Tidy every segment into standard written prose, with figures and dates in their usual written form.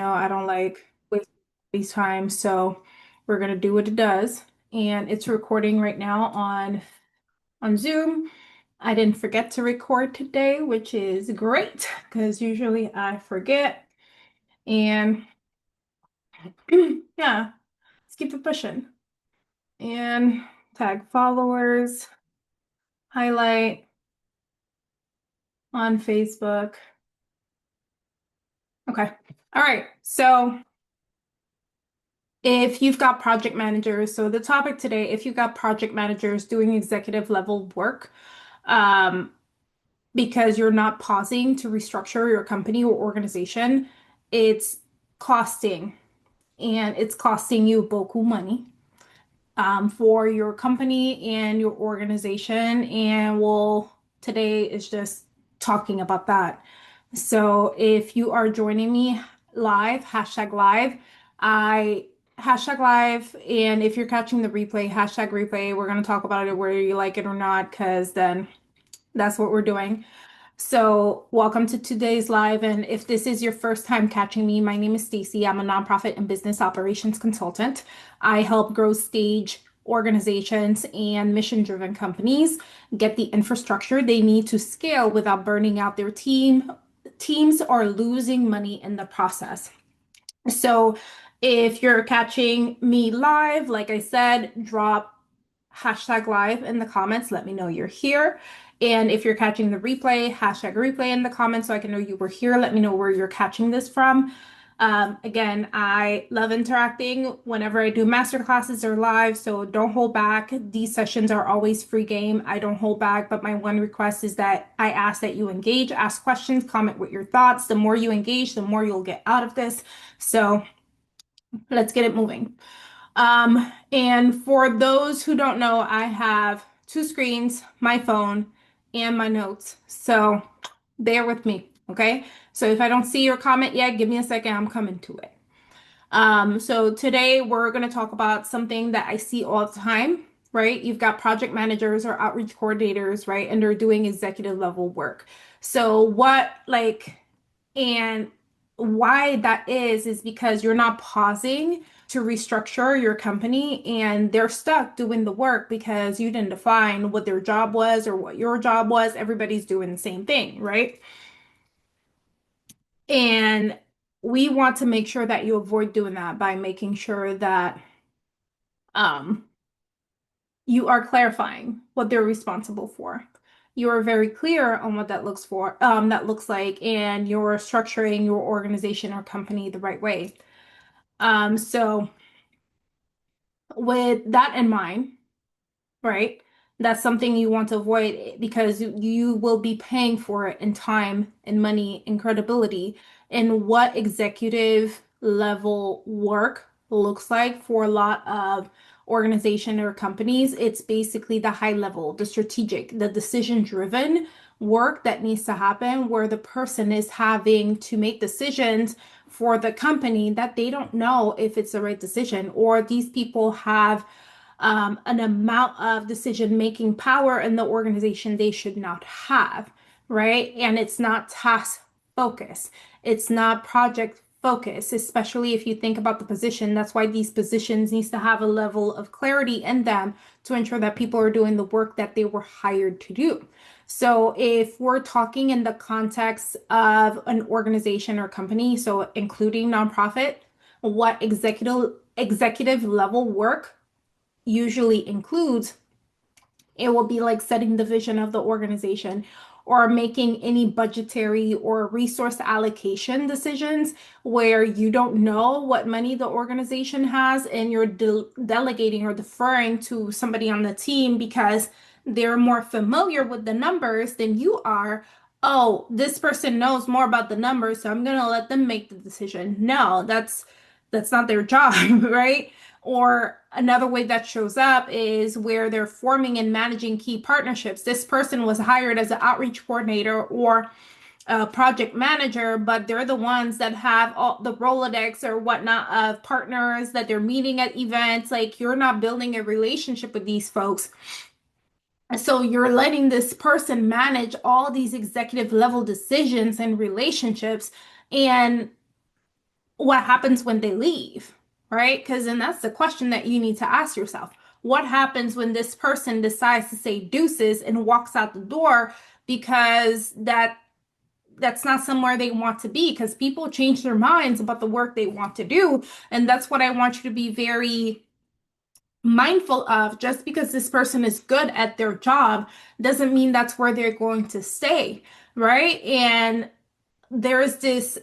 I don't like wasting anybody's time, so we're gonna do what it does. And it's recording right now on Zoom. I didn't forget to record today, which is great because usually I forget. And yeah, let's keep it pushing. And tag followers, highlight on Facebook. Okay. All right. So if you've got project managers, so the topic today, if you've got project managers doing executive level work, um, because you're not pausing to restructure your company or organization, it's costing, and it's costing you beaucoup money for your company and your organization. And today is just talking about that. So if you are joining me live, I hashtag live, and if you're catching the replay, hashtag replay, we're going to talk about it whether you like it or not, because then that's what we're doing. So, welcome to today's live. And if this is your first time catching me, my name is Stacy. I'm a nonprofit and business operations consultant. I help grow stage organizations and mission-driven companies get the infrastructure they need to scale without burning out their teams or losing money in the process. So, if you're catching me live, like I said, drop hashtag live in the comments. Let me know you're here. And if you're catching the replay, hashtag replay in the comments so I can know you were here. Let me know where you're catching this from. Again, I love interacting whenever I do master classes or live, so don't hold back. These sessions are always free game. I don't hold back, but my one request is that I ask that you engage, ask questions, comment with your thoughts. The more you engage, the more you'll get out of this. So let's get it moving. And for those who don't know, I have two screens, my phone and my notes. So bear with me, okay? So if I don't see your comment yet, give me a second, I'm coming to it. So today we're going to talk about something that I see all the time, right? You've got project managers or outreach coordinators, right? And they're doing executive level work. So and why that is because you're not pausing to restructure your company, and they're stuck doing the work because you didn't define what their job was or what your job was. Everybody's doing the same thing, right? And we want to make sure that you avoid doing that by making sure that um, you are clarifying what they're responsible for. You are very clear on what that looks like, and you're structuring your organization or company the right way. So with that in mind, right? That's something you want to avoid because you will be paying for it in time and money and credibility. And what executive level work looks like for a lot of organization or companies, it's basically the high level, the strategic, the decision driven work that needs to happen where the person is having to make decisions for the company that they don't know if it's the right decision, or these people have an amount of decision making power in the organization they should not have, right? And it's not task focus, it's not project focus, especially if you think about the position. That's why these positions needs to have a level of clarity in them to ensure that people are doing the work that they were hired to do. So if we're talking in the context of an organization or company, so including nonprofit, what executive level work usually includes, it will be like setting the vision of the organization or making any budgetary or resource allocation decisions where you don't know what money the organization has, and you're delegating or deferring to somebody on the team because they're more familiar with the numbers than you are. Oh, this person knows more about the numbers, so I'm going to let them make the decision. No, that's not their job, right? Or another way that shows up is where they're forming and managing key partnerships. This person was hired as an outreach coordinator or a project manager, but they're the ones that have all the Rolodex or whatnot of partners that they're meeting at events. Like, you're not building a relationship with these folks. So you're letting this person manage all these executive level decisions and relationships. And what happens when they leave, right? Because then that's the question that you need to ask yourself. What happens when this person decides to say deuces and walks out the door because that's not somewhere they want to be, because people change their minds about the work they want to do. And that's what I want you to be very mindful of. Just because this person is good at their job doesn't mean that's where they're going to stay, right? And there's this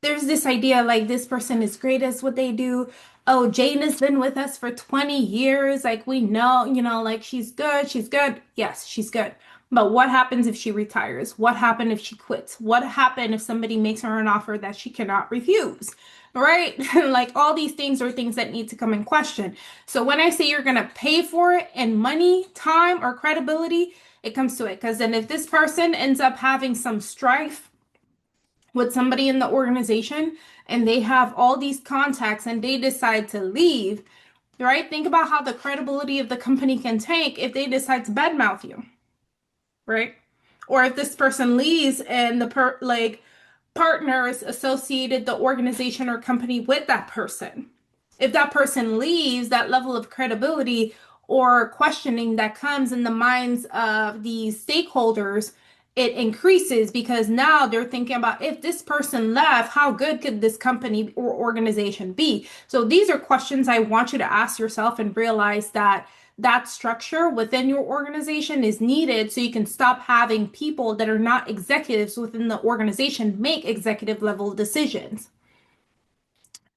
there's this idea like this person is great at what they do. Oh, Jane has been with us for 20 years. Like we know, like she's good. She's good. Yes, she's good. But what happens if she retires? What happened if she quits? What happened if somebody makes her an offer that she cannot refuse? Right? Like all these things are things that need to come in question. So when I say you're going to pay for it in money, time, or credibility, it comes to it. Because then if this person ends up having some strife with somebody in the organization and they have all these contacts and they decide to leave, right? Think about how the credibility of the company can tank if they decide to badmouth you, right? Or if this person leaves and the partners associated the organization or company with that person. If that person leaves, that level of credibility or questioning that comes in the minds of these stakeholders, it increases, because now they're thinking about, if this person left, how good could this company or organization be? So these are questions I want you to ask yourself and realize that that structure within your organization is needed so you can stop having people that are not executives within the organization make executive level decisions.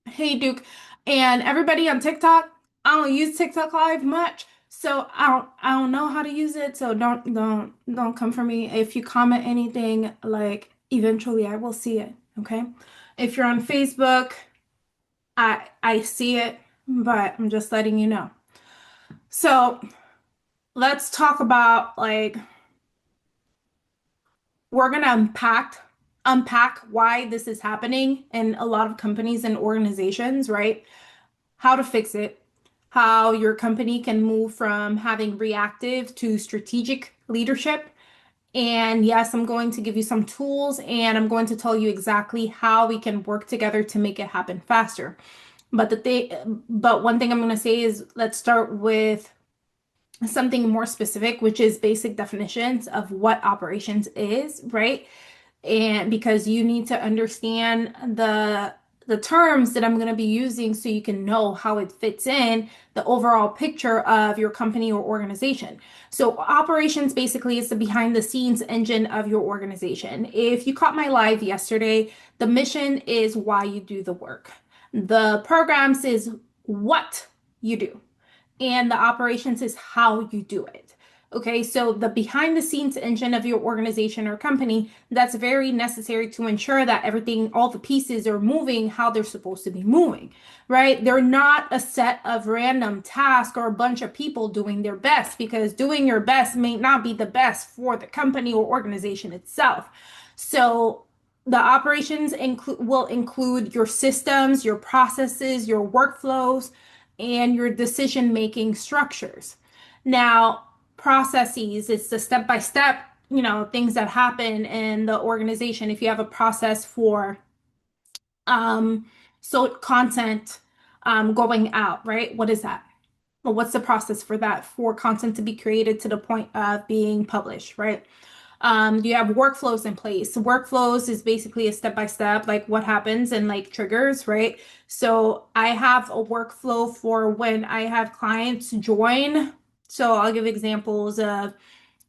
Hey, Duke, and everybody on TikTok, I don't use TikTok Live much, so I don't know how to use it. So don't come for me. If you comment anything, like eventually I will see it. Okay. If you're on Facebook, I see it, but I'm just letting you know. So let's talk about, like, we're gonna unpack why this is happening in a lot of companies and organizations, right? How to fix it, how your company can move from having reactive to strategic leadership. And yes, I'm going to give you some tools and I'm going to tell you exactly how we can work together to make it happen faster. But one thing I'm going to say is, let's start with something more specific, which is basic definitions of what operations is, right? And because you need to understand the terms that I'm going to be using so you can know how it fits in the overall picture of your company or organization. So operations basically is the behind the scenes engine of your organization. If you caught my live yesterday, the mission is why you do the work. The programs is what you do, and the operations is how you do it. Okay, so the behind the scenes engine of your organization or company, that's very necessary to ensure that everything, all the pieces are moving how they're supposed to be moving, right? They're not a set of random tasks or a bunch of people doing their best, because doing your best may not be the best for the company or organization itself. So the operations will include your systems, your processes, your workflows, and your decision making structures. Now, processes, it's the step by step, things that happen in the organization. If you have a process for um, so content going out, right? What is that? Well, what's the process for that, for content to be created to the point of being published, right? You have workflows in place. Workflows is basically a step by step, like what happens and like triggers, right? So I have a workflow for when I have clients join. So I'll give examples of,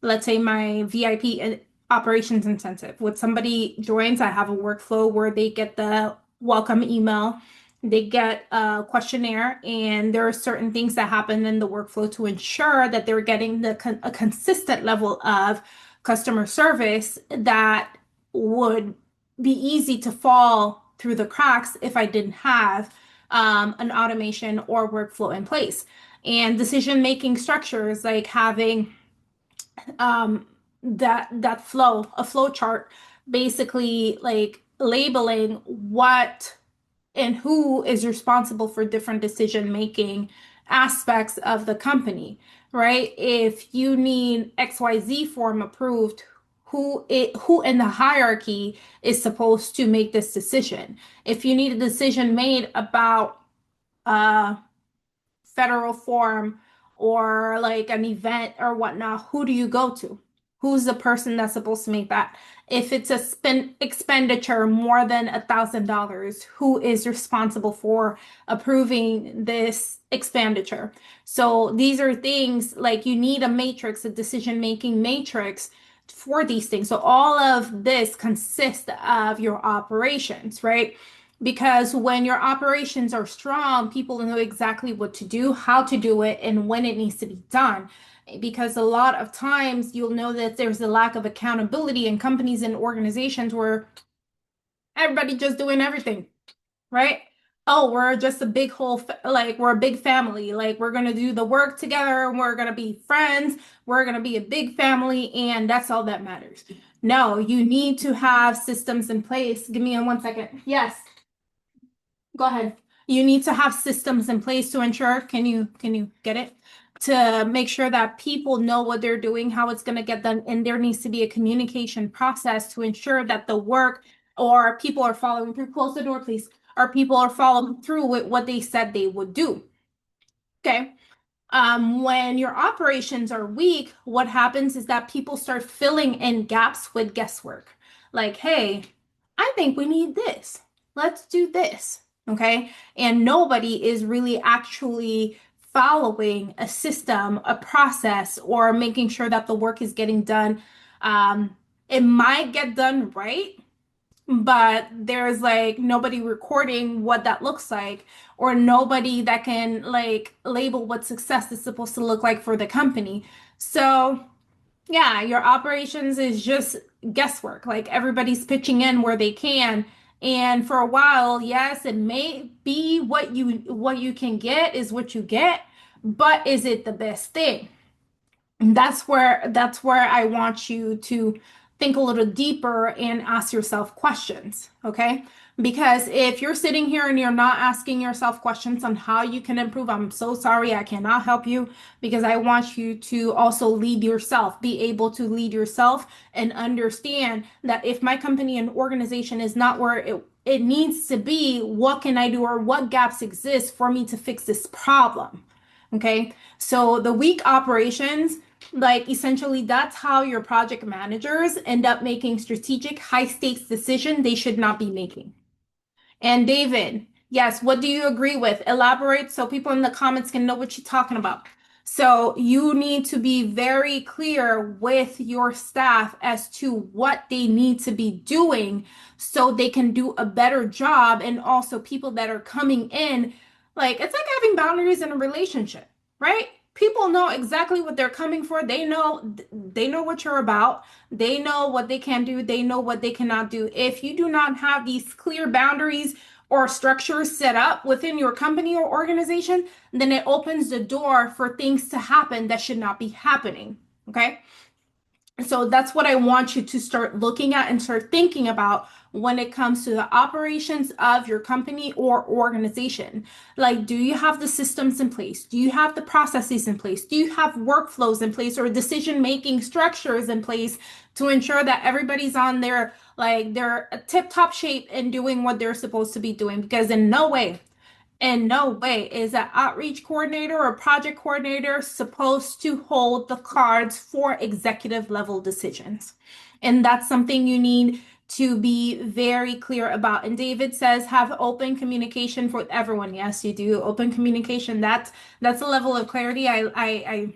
let's say, my VIP operations incentive. When somebody joins, I have a workflow where they get the welcome email, they get a questionnaire, and there are certain things that happen in the workflow to ensure that they're getting a consistent level of customer service that would be easy to fall through the cracks if I didn't have an automation or workflow in place. And decision making structures, like having that flow, a flow chart, basically like labeling what and who is responsible for different decision making aspects of the company, right? If you need XYZ form approved, who in the hierarchy is supposed to make this decision. If you need a decision made about uh federal forum or like an event or whatnot, who do you go to? Who's the person that's supposed to make that? If it's a spend expenditure more than $1,000, who is responsible for approving this expenditure? So these are things like you need a matrix, a decision-making matrix for these things. So all of this consists of your operations, right? Because when your operations are strong, people know exactly what to do, how to do it, and when it needs to be done. Because a lot of times you'll know that there's a lack of accountability in companies and organizations where everybody just doing everything, right? Oh, we're just a big whole, like we're a big family. Like we're gonna do the work together. We're gonna be friends. We're gonna be a big family, and that's all that matters. No, you need to have systems in place. Give me 1 second. Yes. Go ahead. You need to have systems in place to ensure, can you get it? To make sure that people know what they're doing, how it's going to get done, and there needs to be a communication process to ensure that the work or people are following through. Close the door, please. Or people are following through with what they said they would do. Okay. When your operations are weak, what happens is that people start filling in gaps with guesswork. Like, hey, I think we need this. Let's do this. Okay. And nobody is really actually following a system, a process, or making sure that the work is getting done. It might get done right, but there's like nobody recording what that looks like, or nobody that can like label what success is supposed to look like for the company. So yeah, your operations is just guesswork. Like everybody's pitching in where they can. And for a while, yes, it may be what you can get is what you get, but is it the best thing? That's where I want you to think a little deeper and ask yourself questions, okay? Because if you're sitting here and you're not asking yourself questions on how you can improve, I'm so sorry, I cannot help you because I want you to also lead yourself, be able to lead yourself and understand that if my company and organization is not where it needs to be, what can I do or what gaps exist for me to fix this problem? Okay, so the weak operations, like essentially, that's how your project managers end up making strategic, high stakes decisions they should not be making. And David, yes, what do you agree with? Elaborate so people in the comments can know what you're talking about. So you need to be very clear with your staff as to what they need to be doing so they can do a better job. And also people that are coming in, like it's like having boundaries in a relationship, right? People know exactly what they're coming for. They know what you're about. They know what they can do. They know what they cannot do. If you do not have these clear boundaries or structures set up within your company or organization, then it opens the door for things to happen that should not be happening. Okay. So that's what I want you to start looking at and start thinking about when it comes to the operations of your company or organization. Like, do you have the systems in place? Do you have the processes in place? Do you have workflows in place or decision-making structures in place to ensure that everybody's on their like their tip-top shape and doing what they're supposed to be doing? Because in no way is an outreach coordinator or project coordinator supposed to hold the cards for executive level decisions. And that's something you need to be very clear about. And David says have open communication with everyone. Yes, you do. Open communication. That's a level of clarity I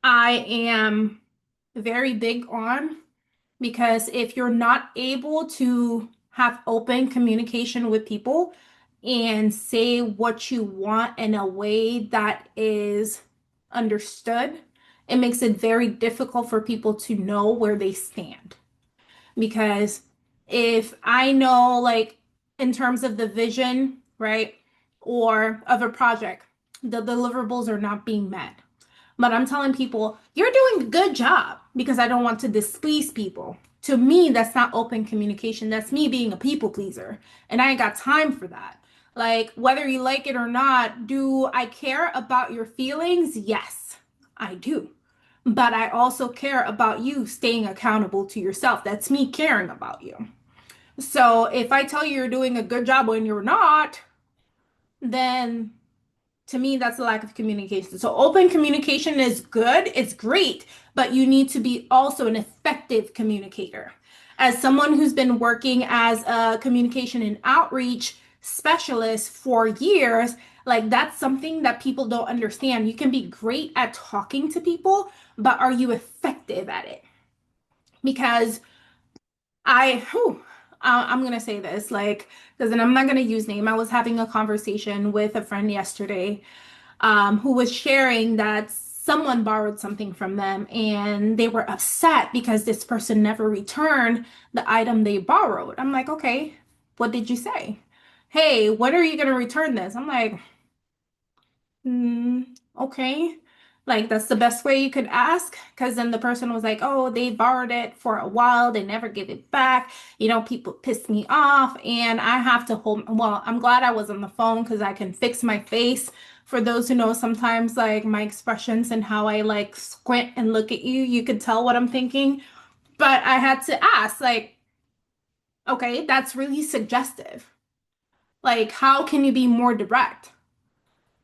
am very big on. Because if you're not able to have open communication with people and say what you want in a way that is understood, it makes it very difficult for people to know where they stand. Because if I know, like, in terms of the vision, right, or of a project, the deliverables are not being met, but I'm telling people, you're doing a good job because I don't want to displease people. To me, that's not open communication. That's me being a people pleaser. And I ain't got time for that. Like, whether you like it or not, do I care about your feelings? Yes, I do. but I also care about you staying accountable to yourself. That's me caring about you. So if I tell you you're doing a good job when you're not, then to me, that's a lack of communication. So open communication is good, it's great, but you need to be also an effective communicator. As someone who's been working as a communication and outreach specialist for years, like that's something that people don't understand. You can be great at talking to people, but are you effective at it? Because I'm gonna say this, like, because then I'm not gonna use name. I was having a conversation with a friend yesterday who was sharing that someone borrowed something from them and they were upset because this person never returned the item they borrowed. I'm like, okay, what did you say? Hey, when are you going to return this? I'm like, okay. Like, that's the best way you could ask. Because then the person was like, oh, they borrowed it for a while. They never give it back. You know, people piss me off. And I have to hold, well, I'm glad I was on the phone because I can fix my face. For those who know, sometimes like my expressions and how I like squint and look at you, you could tell what I'm thinking. But I had to ask, like, okay, that's really suggestive. Like, how can you be more direct?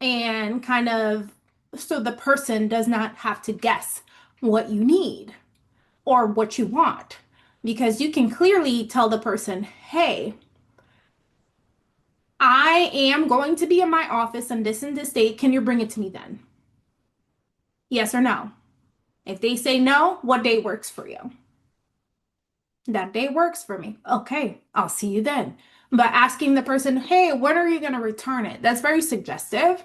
And kind of so the person does not have to guess what you need or what you want. Because you can clearly tell the person, hey, I am going to be in my office on this and this date. Can you bring it to me then? Yes or no? If they say no, what day works for you? That day works for me. Okay, I'll see you then. But asking the person, hey, when are you going to return it? That's very suggestive.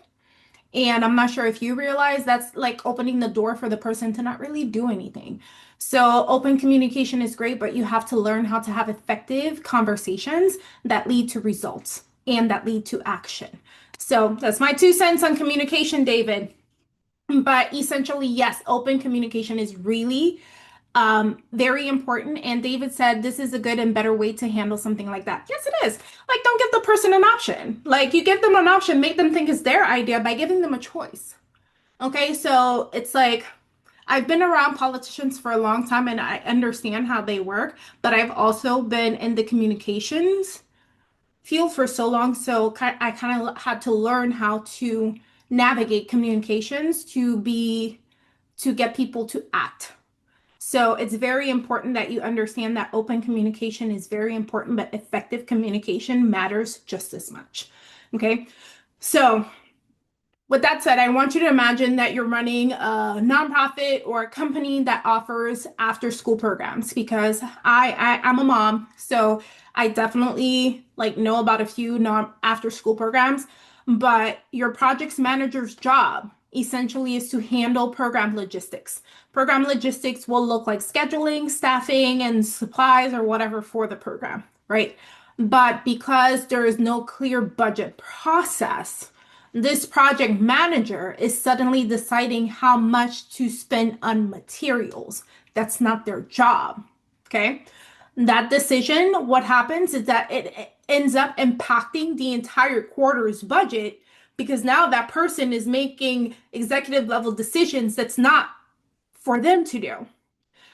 And I'm not sure if you realize that's like opening the door for the person to not really do anything. So, open communication is great, but you have to learn how to have effective conversations that lead to results and that lead to action. So, that's my 2 cents on communication, David. But essentially, yes, open communication is really very important. And David said this is a good and better way to handle something like that. Yes, it is. Like, don't give the person an option. Like, you give them an option, make them think it's their idea by giving them a choice. Okay, so it's like I've been around politicians for a long time and I understand how they work, but I've also been in the communications field for so long. So I kind of had to learn how to navigate communications to get people to act. So it's very important that you understand that open communication is very important, but effective communication matters just as much. Okay. So with that said, I want you to imagine that you're running a nonprofit or a company that offers after school programs because I'm a mom, so I definitely like know about a few non after school programs, but your projects manager's job essentially is to handle program logistics. Program logistics will look like scheduling, staffing, and supplies or whatever for the program, right? But because there is no clear budget process, this project manager is suddenly deciding how much to spend on materials. That's not their job. Okay. That decision, what happens is that it ends up impacting the entire quarter's budget because now that person is making executive level decisions that's not for them to do.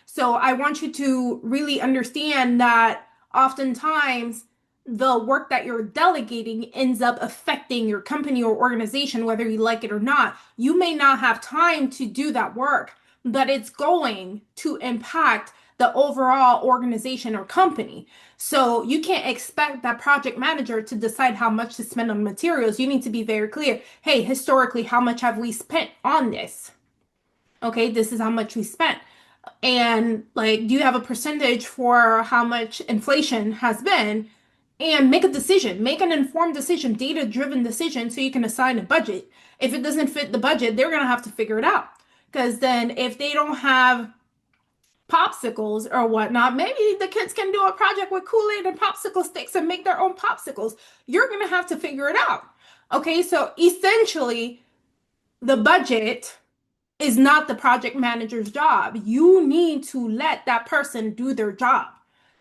So I want you to really understand that oftentimes the work that you're delegating ends up affecting your company or organization, whether you like it or not. You may not have time to do that work, but it's going to impact the overall organization or company. So you can't expect that project manager to decide how much to spend on materials. You need to be very clear. Hey, historically, how much have we spent on this? Okay, this is how much we spent. And like, do you have a percentage for how much inflation has been? And make a decision, make an informed decision, data-driven decision so you can assign a budget. If it doesn't fit the budget, they're gonna have to figure it out. Because then if they don't have popsicles or whatnot, maybe the kids can do a project with Kool-Aid and popsicle sticks and make their own popsicles. You're gonna have to figure it out. Okay, so essentially the budget is not the project manager's job. You need to let that person do their job.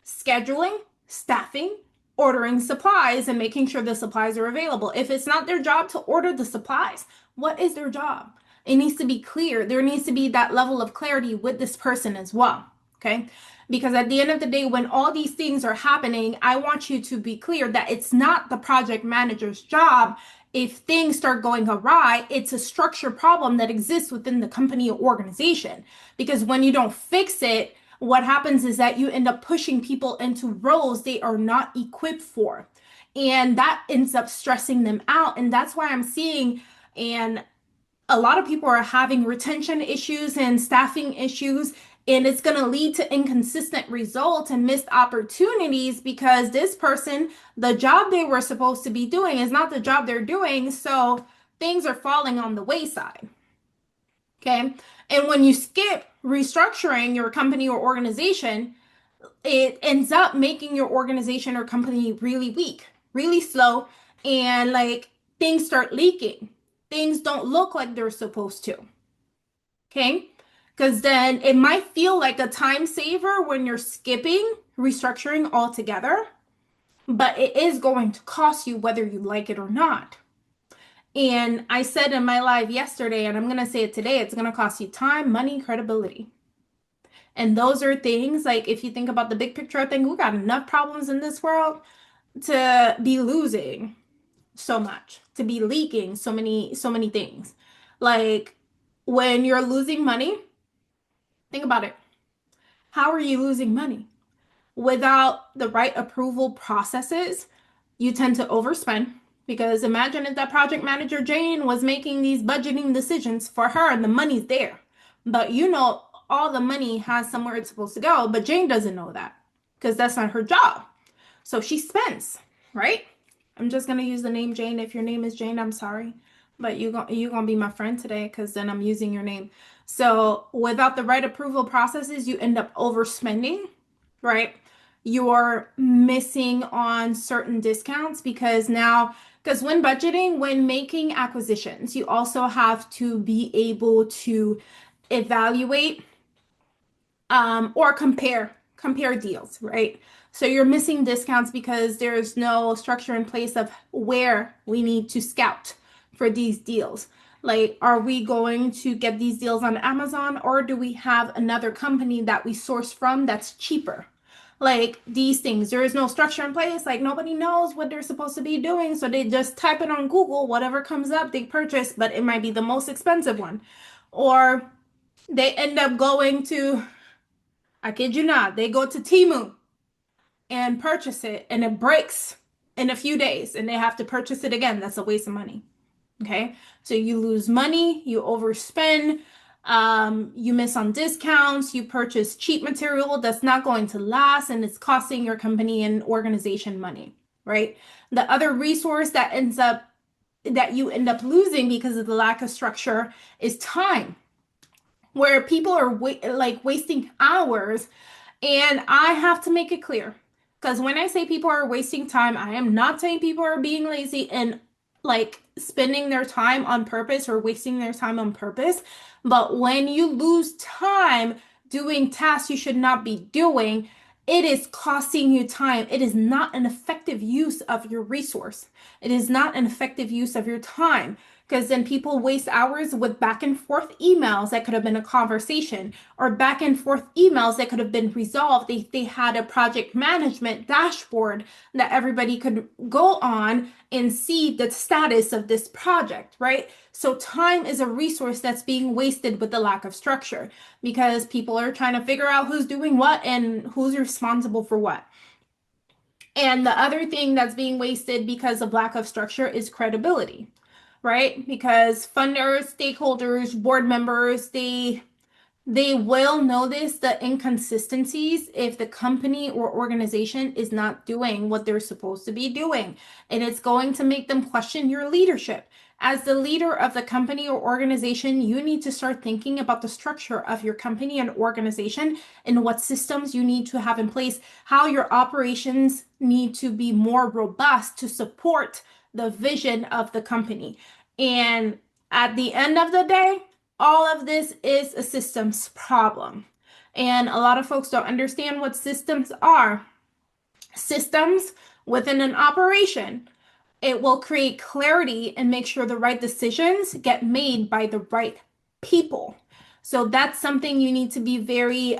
Scheduling, staffing, ordering supplies, and making sure the supplies are available. If it's not their job to order the supplies, what is their job? It needs to be clear. There needs to be that level of clarity with this person as well. Okay. Because at the end of the day, when all these things are happening, I want you to be clear that it's not the project manager's job. If things start going awry, it's a structure problem that exists within the company or organization. Because when you don't fix it, what happens is that you end up pushing people into roles they are not equipped for. And that ends up stressing them out. And that's why I'm seeing, and a lot of people are having retention issues and staffing issues, and it's going to lead to inconsistent results and missed opportunities because this person, the job they were supposed to be doing is not the job they're doing. So things are falling on the wayside. Okay. And when you skip restructuring your company or organization, it ends up making your organization or company really weak, really slow, and like things start leaking. Things don't look like they're supposed to. Okay? Because then it might feel like a time saver when you're skipping restructuring altogether, but it is going to cost you whether you like it or not. And I said in my live yesterday, and I'm going to say it today, it's going to cost you time, money, credibility. And those are things like if you think about the big picture, I think we got enough problems in this world to be losing so much, to be leaking so many things. Like when you're losing money, think about it. How are you losing money? Without the right approval processes, you tend to overspend. Because imagine if that project manager Jane was making these budgeting decisions for her and the money's there. But you know, all the money has somewhere it's supposed to go, but Jane doesn't know that because that's not her job. So she spends, right? I'm just gonna use the name Jane. If your name is Jane, I'm sorry, but you gonna be my friend today because then I'm using your name. So without the right approval processes, you end up overspending, right? You're missing on certain discounts because now, because when budgeting, when making acquisitions, you also have to be able to evaluate or compare deals, right? So you're missing discounts because there's no structure in place of where we need to scout for these deals. Like, are we going to get these deals on Amazon or do we have another company that we source from that's cheaper? Like these things, there is no structure in place. Like nobody knows what they're supposed to be doing. So they just type it on Google, whatever comes up, they purchase, but it might be the most expensive one. Or they end up going to, I kid you not, they go to Temu and purchase it and it breaks in a few days and they have to purchase it again. That's a waste of money. Okay. So you lose money, you overspend, you miss on discounts, you purchase cheap material that's not going to last and it's costing your company and organization money, right? The other resource that you end up losing because of the lack of structure is time, where people are like wasting hours. And I have to make it clear because when I say people are wasting time, I am not saying people are being lazy and like spending their time on purpose or wasting their time on purpose. But when you lose time doing tasks you should not be doing, it is costing you time. It is not an effective use of your resource. It is not an effective use of your time because then people waste hours with back and forth emails that could have been a conversation or back and forth emails that could have been resolved. They had a project management dashboard that everybody could go on and see the status of this project, right? So time is a resource that's being wasted with the lack of structure because people are trying to figure out who's doing what and who's responsible for what. And the other thing that's being wasted because of lack of structure is credibility, right? Because funders, stakeholders, board members, they will notice the inconsistencies if the company or organization is not doing what they're supposed to be doing. And it's going to make them question your leadership. As the leader of the company or organization, you need to start thinking about the structure of your company and organization and what systems you need to have in place, how your operations need to be more robust to support the vision of the company. And at the end of the day, all of this is a systems problem. And a lot of folks don't understand what systems are. Systems within an operation, it will create clarity and make sure the right decisions get made by the right people. So that's something you need to be very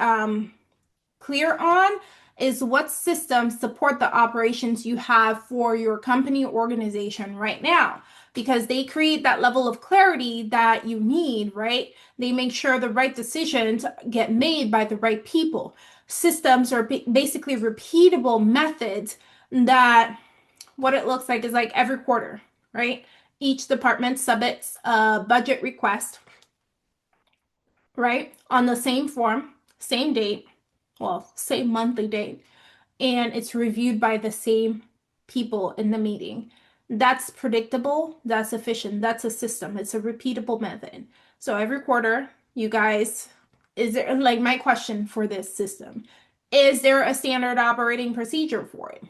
clear on, is what systems support the operations you have for your company organization right now, because they create that level of clarity that you need, right? They make sure the right decisions get made by the right people. Systems are basically repeatable methods that what it looks like is like every quarter, right? Each department submits a budget request, right? On the same form, same date, well, same monthly date, and it's reviewed by the same people in the meeting. That's predictable, that's efficient, that's a system, it's a repeatable method. So every quarter, you guys, is there like my question for this system? Is there a standard operating procedure for it?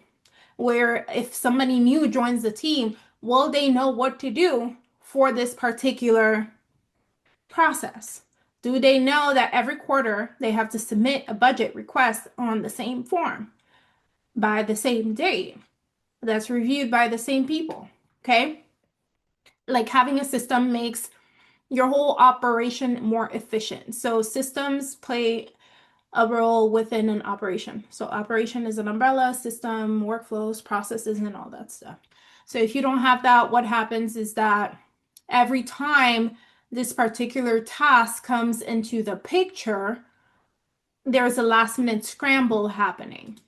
Where if somebody new joins the team, will they know what to do for this particular process? Do they know that every quarter they have to submit a budget request on the same form by the same date that's reviewed by the same people? Okay. Like having a system makes your whole operation more efficient. So systems play a role within an operation. So operation is an umbrella, system, workflows, processes, and all that stuff. So if you don't have that, what happens is that every time this particular task comes into the picture, there's a last minute scramble happening.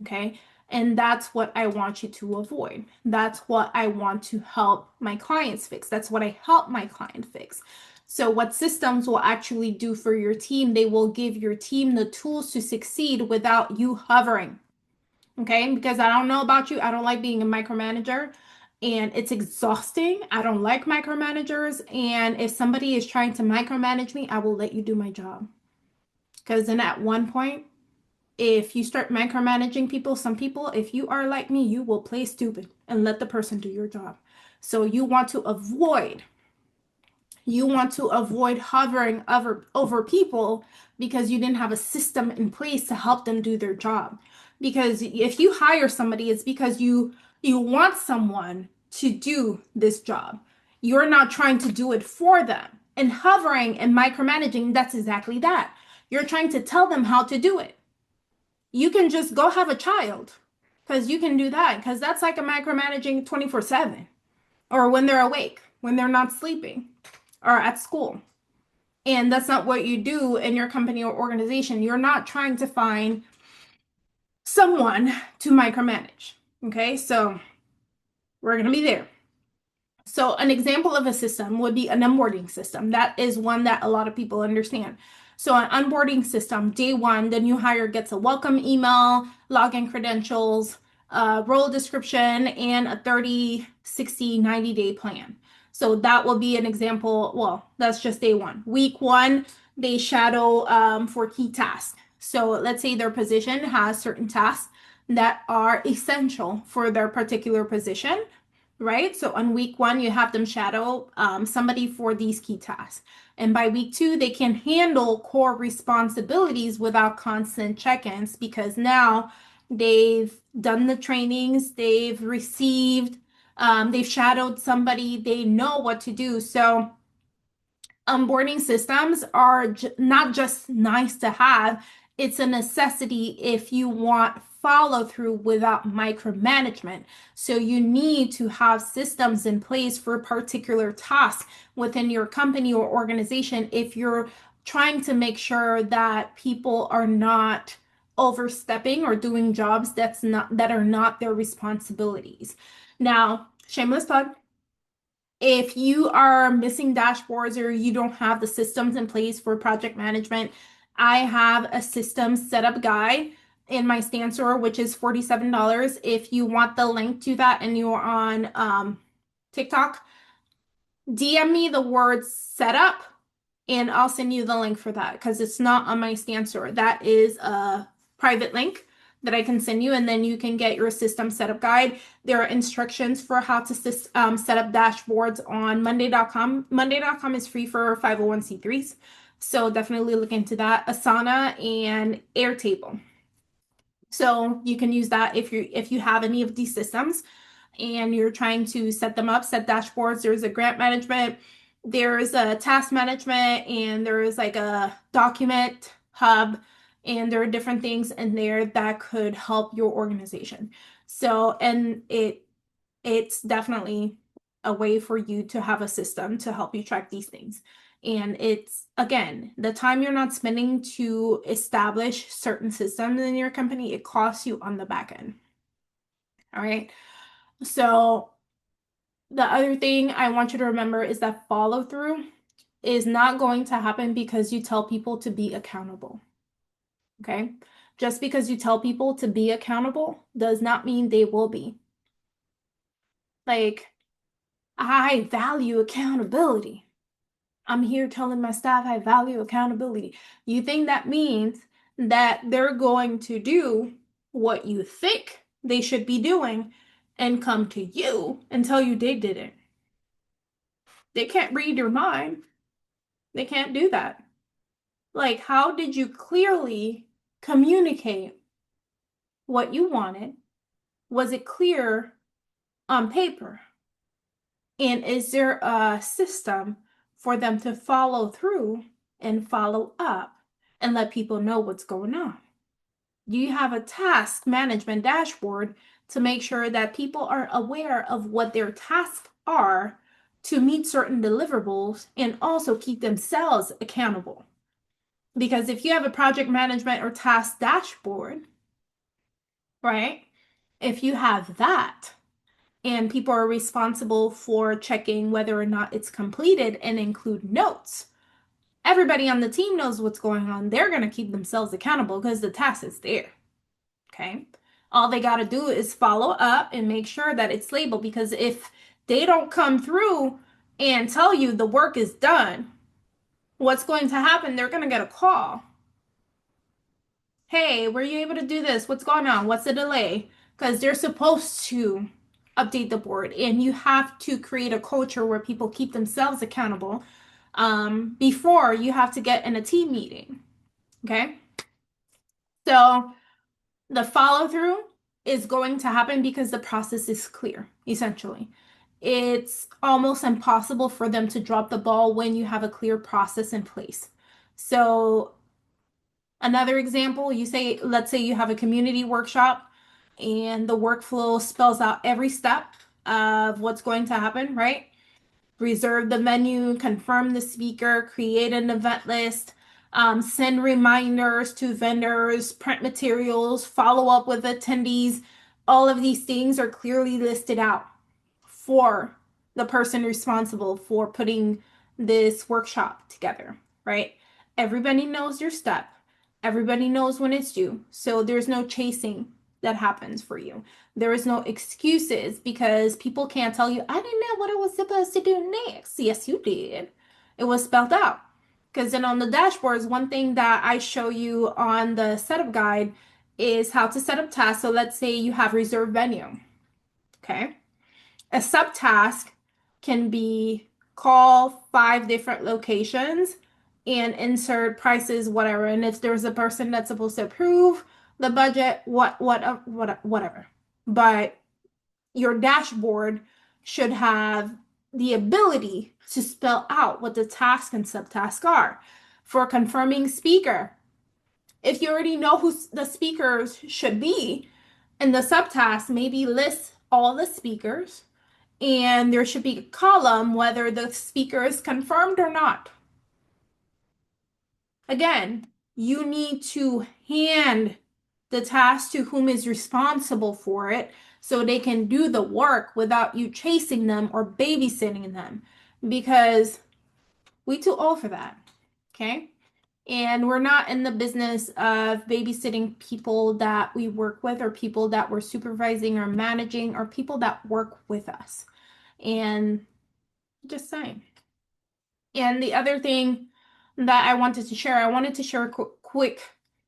Okay. And that's what I want you to avoid. That's what I want to help my clients fix. That's what I help my client fix. So, what systems will actually do for your team, they will give your team the tools to succeed without you hovering. Okay. Because I don't know about you, I don't like being a micromanager and it's exhausting. I don't like micromanagers. And if somebody is trying to micromanage me, I will let you do my job. Because then at one point, if you start micromanaging people, some people, if you are like me, you will play stupid and let the person do your job. So you want to avoid hovering over people because you didn't have a system in place to help them do their job. Because if you hire somebody, it's because you want someone to do this job. You're not trying to do it for them. And hovering and micromanaging, that's exactly that. You're trying to tell them how to do it. You can just go have a child because you can do that because that's like a micromanaging 24/7 or when they're awake, when they're not sleeping or at school. And that's not what you do in your company or organization. You're not trying to find someone to micromanage. Okay, so we're going to be there. So an example of a system would be an onboarding system. That is one that a lot of people understand. So an onboarding system, day one, the new hire gets a welcome email, login credentials, role description, and a 30, 60, 90-day plan. So that will be an example. Well, that's just day one. Week one, they shadow for key tasks. So let's say their position has certain tasks that are essential for their particular position, right? So on week one, you have them shadow somebody for these key tasks. And by week two, they can handle core responsibilities without constant check-ins because now they've done the trainings, they've received, they've shadowed somebody, they know what to do. So onboarding systems are not just nice to have, it's a necessity if you want follow through without micromanagement. So you need to have systems in place for particular tasks within your company or organization if you're trying to make sure that people are not overstepping or doing jobs that are not their responsibilities. Now, shameless plug, if you are missing dashboards or you don't have the systems in place for project management, I have a system setup guide in my Stancer, which is $47. If you want the link to that and you're on TikTok, DM me the word setup and I'll send you the link for that because it's not on my Stancer. That is a private link that I can send you, and then you can get your system setup guide. There are instructions for how to set up dashboards on Monday.com. Monday.com is free for 501c3s, so definitely look into that. Asana and Airtable. So you can use that if you have any of these systems and you're trying to set them up, set dashboards. There's a grant management there's a task management and there is like a document hub, and there are different things in there that could help your organization. So, and it's definitely a way for you to have a system to help you track these things. And it's, again, the time you're not spending to establish certain systems in your company, it costs you on the back end. All right. So the other thing I want you to remember is that follow through is not going to happen because you tell people to be accountable. Okay. Just because you tell people to be accountable does not mean they will be. Like, I value accountability. I'm here telling my staff I value accountability. You think that means that they're going to do what you think they should be doing and come to you and tell you they didn't? They can't read your mind. They can't do that. Like, how did you clearly communicate what you wanted? Was it clear on paper? And is there a system for them to follow through and follow up and let people know what's going on? Do you have a task management dashboard to make sure that people are aware of what their tasks are to meet certain deliverables and also keep themselves accountable? Because if you have a project management or task dashboard, right? If you have that, and people are responsible for checking whether or not it's completed and include notes, everybody on the team knows what's going on. They're going to keep themselves accountable because the task is there. Okay. All they got to do is follow up and make sure that it's labeled, because if they don't come through and tell you the work is done, what's going to happen? They're going to get a call. Hey, were you able to do this? What's going on? What's the delay? Because they're supposed to update the board, and you have to create a culture where people keep themselves accountable before you have to get in a team meeting. Okay. So the follow through is going to happen because the process is clear, essentially. It's almost impossible for them to drop the ball when you have a clear process in place. So another example, let's say you have a community workshop and the workflow spells out every step of what's going to happen, right? Reserve the venue, confirm the speaker, create an event list, send reminders to vendors, print materials, follow up with attendees. All of these things are clearly listed out for the person responsible for putting this workshop together, right? Everybody knows your step. Everybody knows when it's due. So there's no chasing that happens for you. There is no excuses because people can't tell you, I didn't know what I was supposed to do next. Yes, you did. It was spelled out. Because then on the dashboards, one thing that I show you on the setup guide is how to set up tasks. So let's say you have reserved venue. Okay. A subtask can be call 5 different locations and insert prices, whatever. And if there's a person that's supposed to approve the budget, whatever. But your dashboard should have the ability to spell out what the tasks and subtasks are. For confirming speaker, if you already know who the speakers should be, and the subtask maybe list all the speakers, and there should be a column whether the speaker is confirmed or not. Again, you need to hand the task to whom is responsible for it so they can do the work without you chasing them or babysitting them, because we too old for that. Okay. And we're not in the business of babysitting people that we work with or people that we're supervising or managing or people that work with us. And just saying. And the other thing that I wanted to share a quick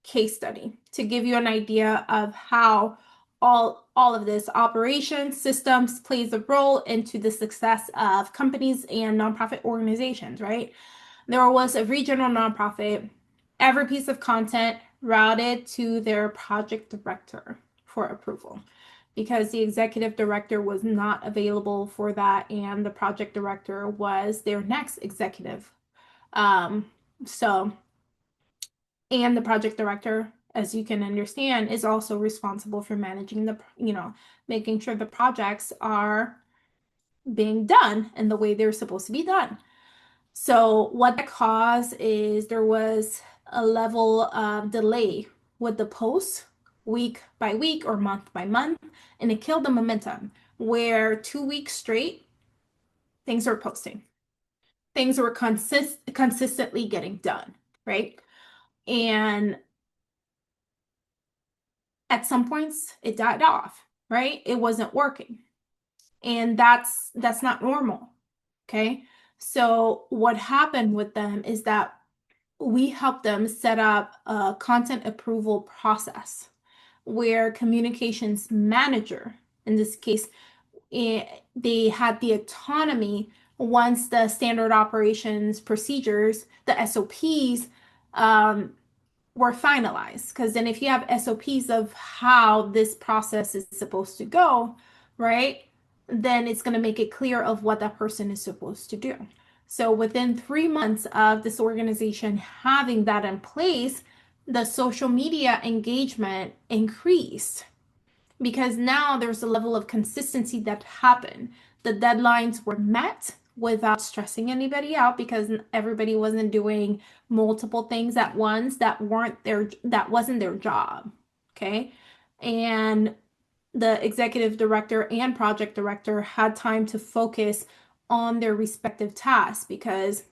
case study to give you an idea of how all of this operations systems plays a role into the success of companies and nonprofit organizations, right? There was a regional nonprofit, every piece of content routed to their project director for approval. because the executive director was not available for that, and the project director was their next executive. Um, so, and the project director, as you can understand, is also responsible for managing making sure the projects are being done in the way they're supposed to be done. So what that caused is there was a level of delay with the posts week by week or month by month, and it killed the momentum where 2 weeks straight, things were posting. Things were consistently getting done, right? And at some points it died off, right? It wasn't working. And that's not normal. Okay? So what happened with them is that we help them set up a content approval process where communications manager, in this case, they had the autonomy once the standard operations procedures, the SOPs, were finalized. Because then if you have SOPs of how this process is supposed to go, right, then it's going to make it clear of what that person is supposed to do. So within 3 months of this organization having that in place, the social media engagement increased because now there's a level of consistency that happened. The deadlines were met without stressing anybody out because everybody wasn't doing multiple things at once that wasn't their job. Okay? And the executive director and project director had time to focus on their respective tasks because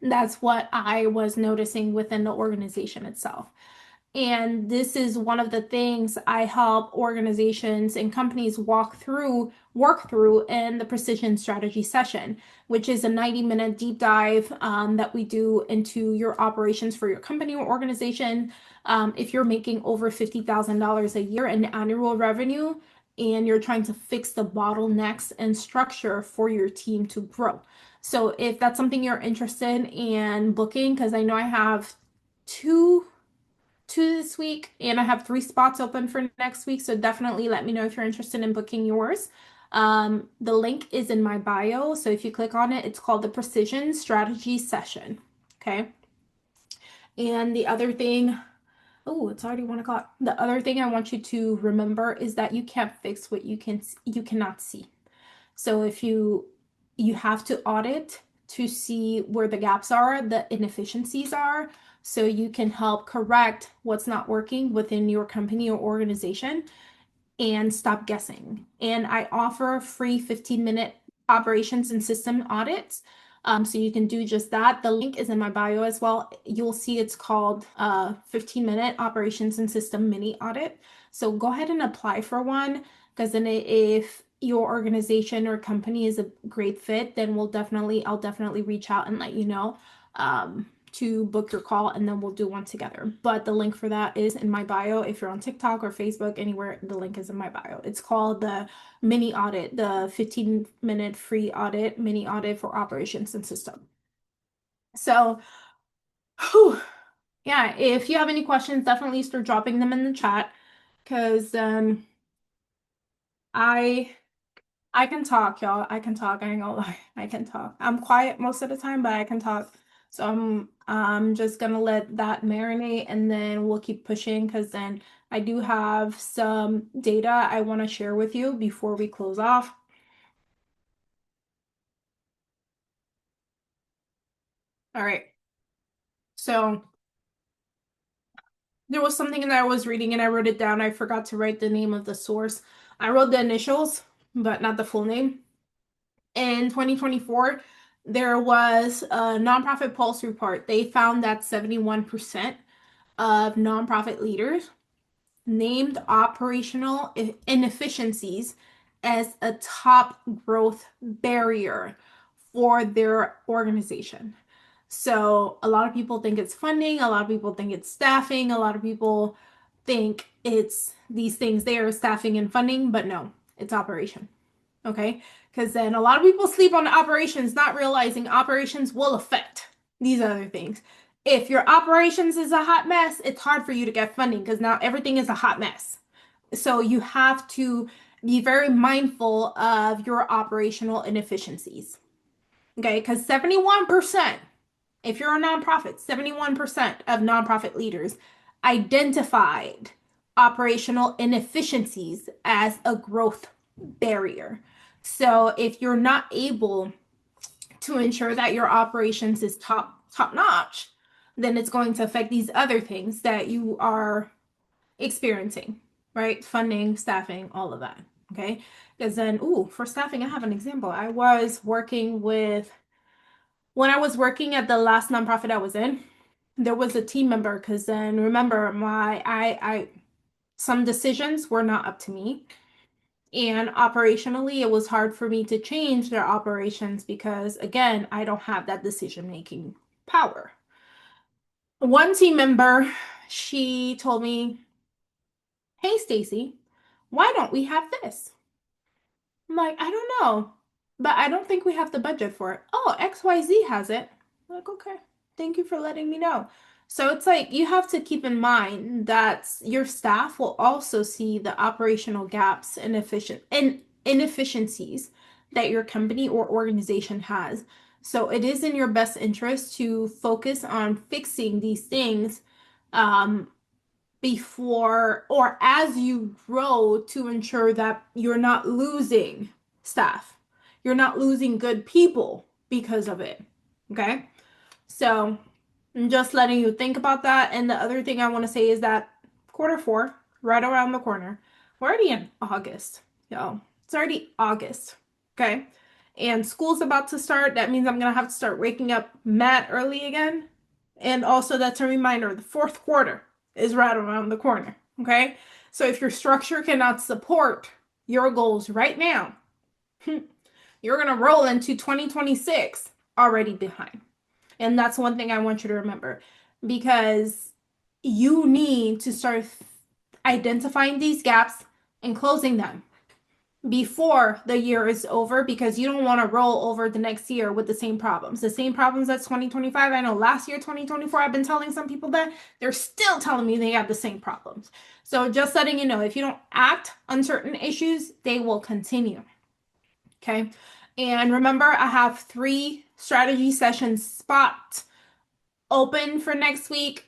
that's what I was noticing within the organization itself. And this is one of the things I help organizations and companies work through in the precision strategy session, which is a 90-minute deep dive that we do into your operations for your company or organization. If you're making over $50,000 a year in annual revenue and you're trying to fix the bottlenecks and structure for your team to grow. So if that's something you're interested in booking, because I know I have two this week, and I have 3 spots open for next week. So definitely let me know if you're interested in booking yours. The link is in my bio. So if you click on it, it's called the Precision Strategy Session. Okay. And the other thing, oh, it's already 1 o'clock. The other thing I want you to remember is that you can't fix what you cannot see. So if you have to audit to see where the gaps are, the inefficiencies are, so you can help correct what's not working within your company or organization and stop guessing. And I offer free 15-minute operations and system audits. So you can do just that. The link is in my bio as well. You'll see it's called 15-minute operations and system mini audit. So go ahead and apply for one, because then if your organization or company is a great fit, then I'll definitely reach out and let you know to book your call, and then we'll do one together. But the link for that is in my bio. If you're on TikTok or Facebook, anywhere, the link is in my bio. It's called the mini audit, the 15-minute free audit, mini audit for operations and system. So, whew, yeah, if you have any questions, definitely start dropping them in the chat, because I I can talk, y'all. I can talk. I ain't gonna lie. I can talk. I'm quiet most of the time, but I can talk. So I'm just gonna let that marinate, and then we'll keep pushing, because then I do have some data I want to share with you before we close off. All right. So there was something that I was reading and I wrote it down. I forgot to write the name of the source. I wrote the initials, but not the full name. In 2024, there was a nonprofit pulse report. They found that 71% of nonprofit leaders named operational inefficiencies as a top growth barrier for their organization. So a lot of people think it's funding, a lot of people think it's staffing, a lot of people think it's these things there, staffing and funding, but no, it's operation. Okay? Because then a lot of people sleep on operations, not realizing operations will affect these other things. If your operations is a hot mess, it's hard for you to get funding because now everything is a hot mess. So you have to be very mindful of your operational inefficiencies. Okay, because 71%, if you're a nonprofit, 71% of nonprofit leaders identified operational inefficiencies as a growth barrier. So if you're not able to ensure that your operations is top notch, then it's going to affect these other things that you are experiencing, right? Funding, staffing, all of that. Okay. Because then, ooh, for staffing, I have an example. When I was working at the last nonprofit I was in, there was a team member because then remember some decisions were not up to me. And operationally, it was hard for me to change their operations because again, I don't have that decision making power. One team member, she told me, "Hey Stacy, why don't we have this?" I'm like, "I don't know, but I don't think we have the budget for it." "Oh, XYZ has it." I'm like, "Okay, thank you for letting me know." So it's like you have to keep in mind that your staff will also see the operational gaps and inefficiencies that your company or organization has. So it is in your best interest to focus on fixing these things um, before or as you grow to ensure that you're not losing staff. You're not losing good people because of it. Okay? So I'm just letting you think about that. And the other thing I want to say is that quarter 4, right around the corner, we're already in August. Yo, it's already August. Okay? And school's about to start. That means I'm going to have to start waking up mad early again. And also, that's a reminder the fourth quarter is right around the corner. Okay? So if your structure cannot support your goals right now, you're going to roll into 2026 already behind. And that's one thing I want you to remember because you need to start identifying these gaps and closing them before the year is over because you don't want to roll over the next year with the same problems. The same problems as 2025. I know last year, 2024, I've been telling some people that they're still telling me they have the same problems. So just letting you know, if you don't act on certain issues, they will continue. Okay. And remember, I have 3 strategy sessions spot open for next week.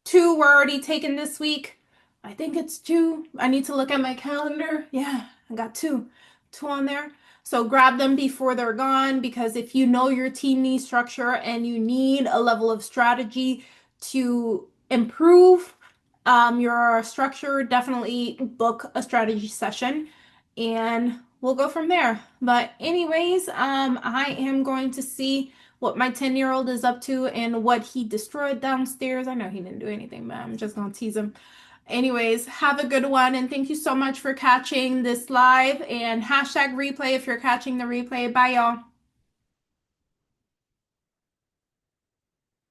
2 were already taken this week. I think it's 2. I need to look at my calendar. Yeah, I got 2. 2 on there. So grab them before they're gone because if you know your team needs structure and you need a level of strategy to improve your structure, definitely book a strategy session and we'll go from there. But anyways, I am going to see what my 10-year-old is up to and what he destroyed downstairs. I know he didn't do anything, but I'm just gonna tease him. Anyways, have a good one and thank you so much for catching this live and hashtag replay if you're catching the replay. Bye y'all.